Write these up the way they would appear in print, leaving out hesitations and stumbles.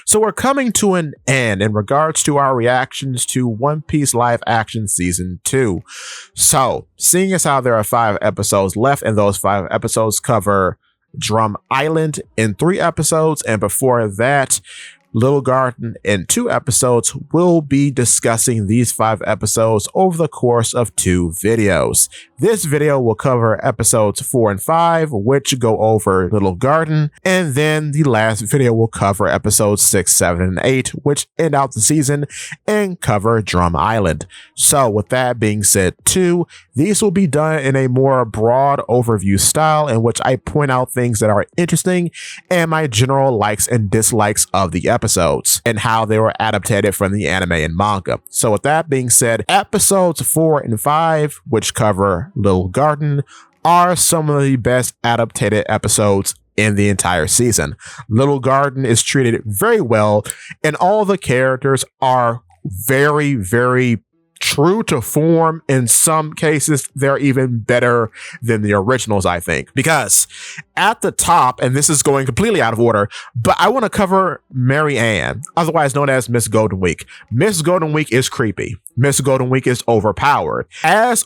So we're coming to an end in regards to our reactions to One Piece live action season 2. So seeing as how there are 5 episodes left, and those 5 episodes cover Drum Island in 3 episodes, and before that, Little Garden in 2 episodes, we'll be discussing these 5 episodes over the course of 2 videos. This video will cover episodes 4 and 5, which go over Little Garden, and then the last video will cover episodes 6, 7, and 8, which end out the season and cover Drum Island. So with that being said too, these will be done in a more broad overview style in which I point out things that are interesting and my general likes and dislikes of the episodes and how they were adapted from the anime and manga. So with that being said, episodes 4 and 5, which cover Little Garden, are some of the best adapted episodes in the entire season. Little Garden is treated very well, and all the characters are very, very true to form. In some cases, they're even better than the originals, I think, because at the top, and this is going completely out of order, but I want to cover Mary Ann, otherwise known as Miss Golden Week. Miss Golden Week is creepy. Miss Golden Week is overpowered as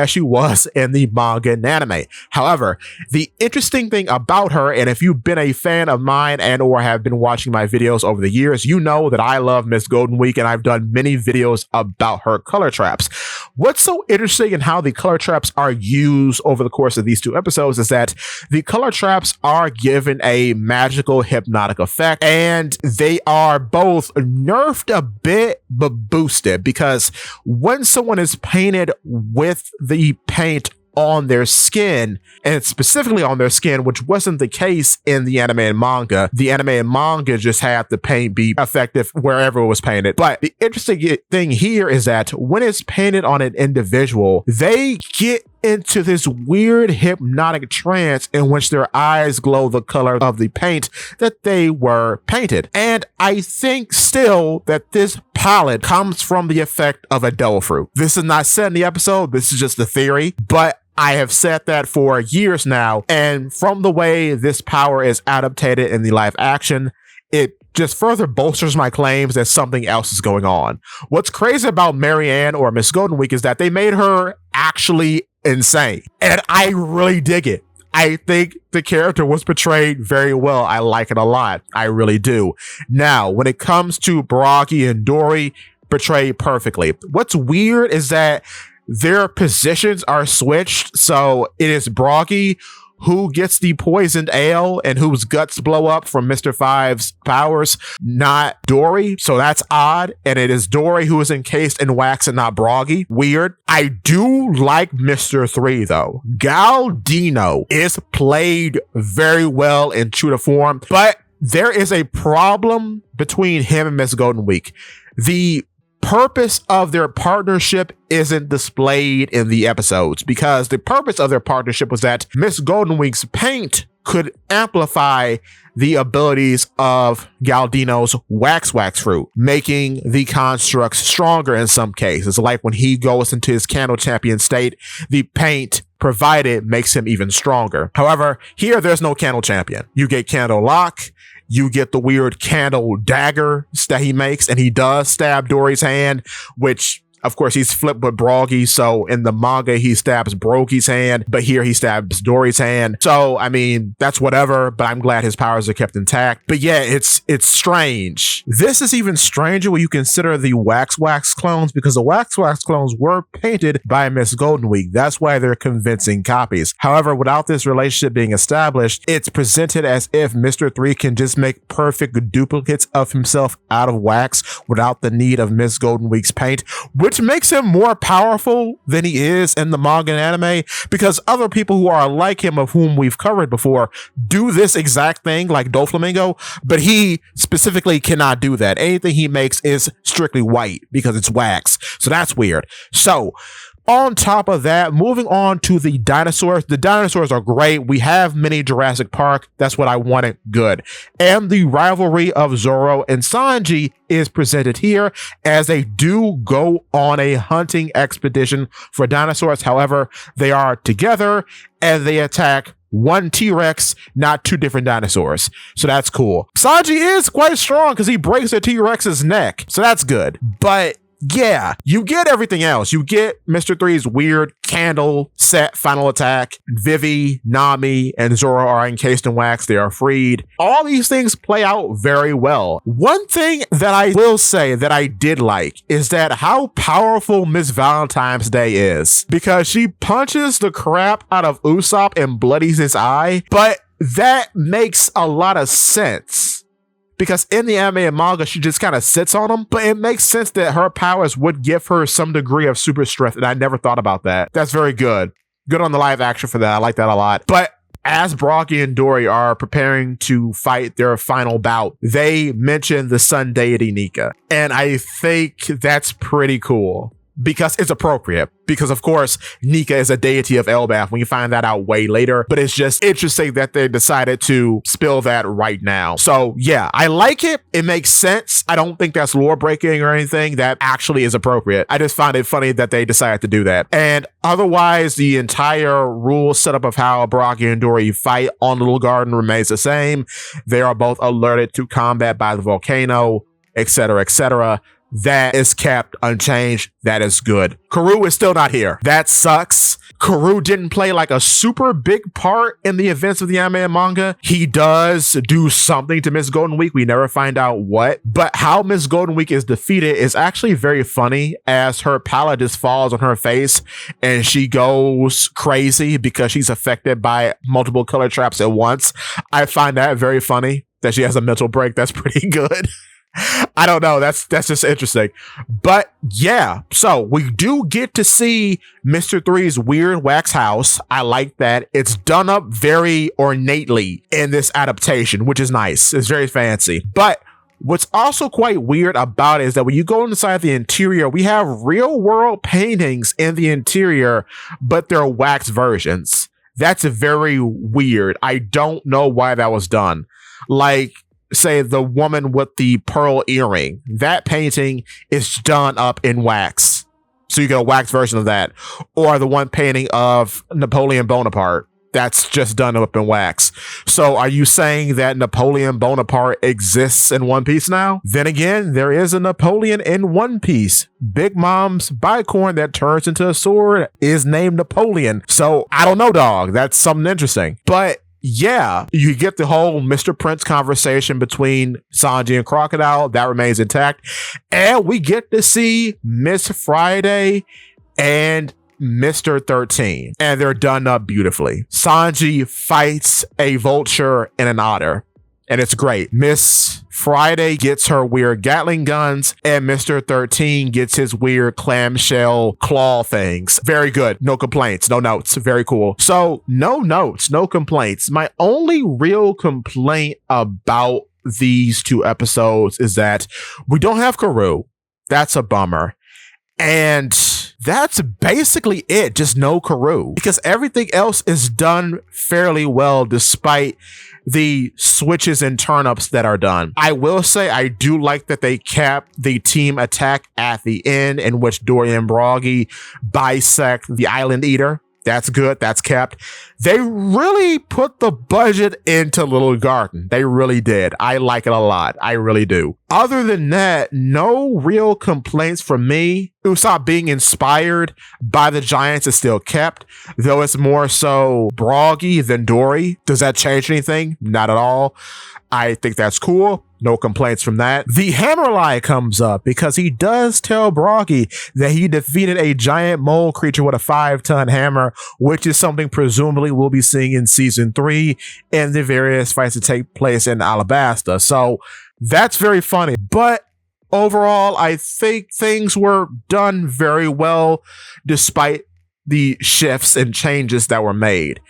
she was in the manga and anime. However, the interesting thing about her, and if you've been a fan of mine and or have been watching my videos over the years, you know that I love Miss Golden Week, and I've done many videos about her color traps. What's so interesting in how the color traps are used over the course of these 2 episodes is that the color traps are given a magical hypnotic effect, and they are both nerfed a bit but boosted, because when someone is painted with the paint on their skin, and specifically on their skin, which wasn't the case in the anime and manga. The anime and manga just had the paint be effective wherever it was painted. But the interesting thing here is that when it's painted on an individual, they get into this weird hypnotic trance in which their eyes glow the color of the paint that they were painted. And I think still that this palette comes from the effect of a devil fruit. This is not said in the episode, this is just a theory, but I have said that for years now, and from the way this power is adapted in the live action, it just further bolsters my claims that something else is going on. What's crazy about Mary Ann or Miss Golden Week is that they made her actually insane, and I really dig it. I think the character was portrayed very well. I like it a lot. I really do. Now, when it comes to Bragi and Dory, portrayed perfectly. What's weird is that their positions are switched. So it is Bragi who gets the poisoned ale and whose guts blow up from Mr. Five's powers, not Dory. So that's odd. And it is Dory who is encased in wax and not Bragi. Weird. I do like Mr. 3 though. Galdino is played very well in true to form, but there is a problem between him and Miss Golden Week. The purpose of their partnership isn't displayed in the episodes, because the purpose of their partnership was that Miss Golden Week's paint could amplify the abilities of Galdino's wax fruit, making the constructs stronger in some cases. Like when he goes into his candle champion state, the paint provided makes him even stronger. However, here there's no candle champion. You get candle lock, you get the weird candle dagger that he makes, and he does stab Dory's hand, which of course he's flipped with Bragi. So in the manga, he stabs Brogi's hand, but here he stabs Dory's hand. So, I mean, that's whatever, but I'm glad his powers are kept intact. But yeah, it's strange. This is even stranger when you consider the wax clones, because the wax clones were painted by Miss Golden Week. That's why they're convincing copies. However, without this relationship being established, it's presented as if Mr. 3 can just make perfect duplicates of himself out of wax without the need of Miss Golden Week's paint, which makes him more powerful than he is in the manga and anime, because other people who are like him, of whom we've covered before, do this exact thing, like Doflamingo, but he specifically cannot do that. Anything he makes is strictly white because it's wax. So that's weird. So on top of that, moving on to the dinosaurs. The dinosaurs are great. We have mini Jurassic Park. That's what I wanted. Good. And the rivalry of Zoro and Sanji is presented here, as they do go on a hunting expedition for dinosaurs. However, they are together and they attack one T-Rex, not two different dinosaurs. So that's cool. Sanji is quite strong because he breaks the T-Rex's neck. So that's good. But yeah, you get everything else. You get Mr. Three's weird candle set final attack. Vivi, Nami, and Zoro are encased in wax. They are freed. All these things play out very well. One thing that I will say that I did like is that how powerful Miss Valentine's Day is, because she punches the crap out of Usopp and bloodies his eye, but that makes a lot of sense. Because in the anime and manga, she just kind of sits on them, but it makes sense that her powers would give her some degree of super strength, and I never thought about that. That's very good. Good on the live action for that. I like that a lot. But as Brogy and Dory are preparing to fight their final bout, they mention the sun deity Nika, and I think that's pretty cool. Because it's appropriate. Because, of course, Nika is a deity of Elbaf. We can find that out way later. But it's just interesting that they decided to spill that right now. So, yeah, I like it. It makes sense. I don't think that's lore breaking or anything. That actually is appropriate. I just find it funny that they decided to do that. And otherwise, the entire rule setup of how Brogy and Dory fight on Little Garden remains the same. They are both alerted to combat by the volcano, etc., etc. That is kept unchanged. That is good. Karoo is still not here. That sucks. Karoo didn't play like a super big part in the events of the anime and manga. He does do something to Miss Golden Week. We never find out what. But how Miss Golden Week is defeated is actually very funny, as her palette just falls on her face and she goes crazy because she's affected by multiple color traps at once. I find that very funny, that she has a mental break. That's pretty good. I don't know. That's just interesting. But yeah, so we do get to see Mr. Three's weird wax house. I like that. It's done up very ornately in this adaptation, which is nice. It's very fancy. But what's also quite weird about it is that when you go inside the interior, we have real world paintings in the interior, but they're wax versions. That's very weird. I don't know why that was done. Like, say the woman with the pearl earring, that painting is done up in wax, so you get a wax version of that. Or the one painting of Napoleon Bonaparte, that's just done up in wax. So are you saying that Napoleon Bonaparte exists in One Piece now? Then again, there is a Napoleon in One Piece. Big Mom's bicorn that turns into a sword is named Napoleon. So I don't know, dog. That's something interesting. But yeah, you get the whole Mr. Prince conversation between Sanji and Crocodile. That remains intact. And we get to see Miss Friday and Mr. 13. And they're done up beautifully. Sanji fights a vulture and an otter, and it's great. Miss Friday gets her weird Gatling guns, and Mr. 13 gets his weird clamshell claw things. Very good. No complaints. No notes. Very cool. So no notes, no complaints. My only real complaint about these two episodes is that we don't have Karoo. That's a bummer. And that's basically it. Just no Karoo, because everything else is done fairly well despite the switches and turn-ups that are done. I will say I do like that they kept the team attack at the end, in which Dory and Brogy bisect the Island Eater. That's good. That's kept. They really put the budget into Little Garden. They really did. I like it a lot. I really do. Other than that, no real complaints from me. Usopp being inspired by the Giants is still kept, though it's more so Brogy than Dory. Does that change anything? Not at all. I think that's cool. No complaints from that. The hammer lie comes up because he does tell Brogy that he defeated a giant mole creature with a 5-ton hammer, which is something presumably we'll be seeing in season 3 and the various fights that take place in Alabasta. So that's very funny. But overall, I think things were done very well despite the shifts and changes that were made.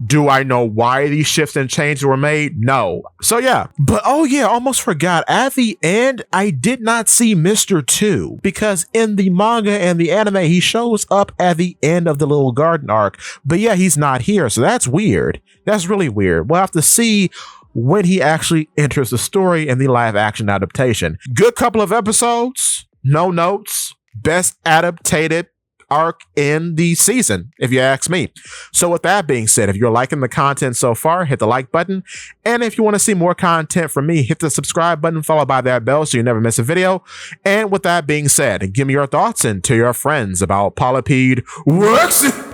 Do I know why these shifts and changes were made? No. So yeah. But oh yeah, almost forgot. At the end, I did not see Mr. 2, because in the manga and the anime, he shows up at the end of the Little Garden arc. But yeah, he's not here. So that's weird. That's really weird. We'll have to see when he actually enters the story in the live action adaptation. Good couple of episodes. No notes. Best adapted arc in the season, if you ask me. So with that being said, if you're liking the content so far, hit the like button. And if you want to see more content from me, hit the subscribe button followed by that bell so you never miss a video. And with that being said, give me your thoughts and tell your friends about Polypede Works.